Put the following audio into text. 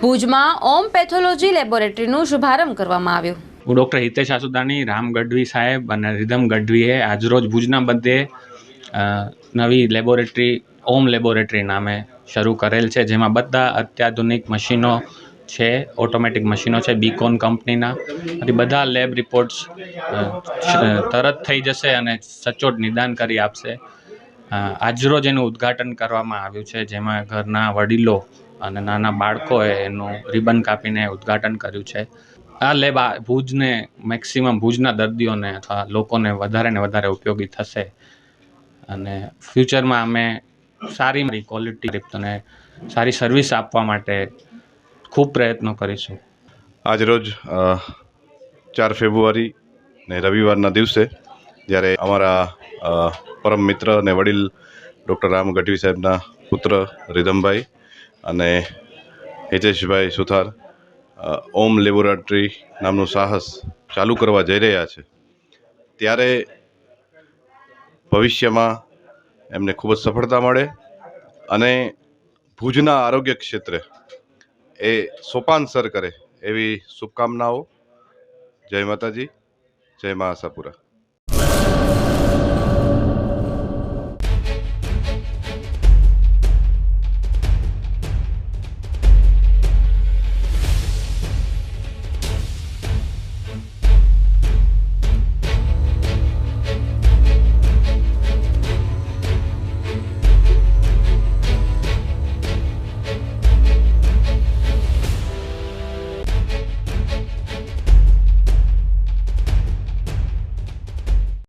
ભુજમાં ઓમ પેથોલોજી લેબોરેટરીનું શુભારંભ કરવામાં આવ્યું। હું ડૉક્ટર હિતેશ આસુદાણી, રામ ગઢવી સાહેબ અને રિધમ ગઢવીએ આજરોજ ભુજના બધે નવી લેબોરેટરી ઓમ લેબોરેટરી નામે શરૂ કરેલ છે, જેમાં બધા અત્યાધુનિક મશીનો છે, ઓટોમેટિક મશીનો છે બીકોન કંપનીના। બધા લેબ રિપોર્ટ્સ તરત થઈ જશે અને સચોટ નિદાન કરી આપશે। આજરોજ એનું ઉદ્ઘાટન કરવામાં આવ્યું છે, જેમાં ઘરના વડીલો અને નાના બાળકોએ એનું રિબન કાપીને ઉદ્ઘાટન કર્યું છે। આ લેબ ભુજને મેક્સિમમ ભુજના દર્દીઓને અથવા લોકોને વધારે ને વધારે ઉપયોગી થશે અને ફ્યુચરમાં અમે સારી ક્વોલિટી અને સારી સર્વિસ આપવા માટે ખૂબ પ્રયત્નો કરીશું। આજરોજ 4 ફેબ્રુઆરી ને રવિવારના દિવસે જ્યારે અમારા પરમ મિત્ર અને વડીલ ડૉક્ટર રામ ગઢવી સાહેબના પુત્ર રિધમભાઈ અને હિતેશભાઈ સુથાર ઓમ લેબોરેટરી નામનું સાહસ ચાલુ કરવા જઈ રહ્યા છે, ત્યારે ભવિષ્યમાં એમને ખૂબ જ સફળતા મળે અને ભુજના આરોગ્ય ક્ષેત્રે એ સોપાન સર કરે એવી શુભકામનાઓ। જય માતાજી, જય મા આશાપુરા।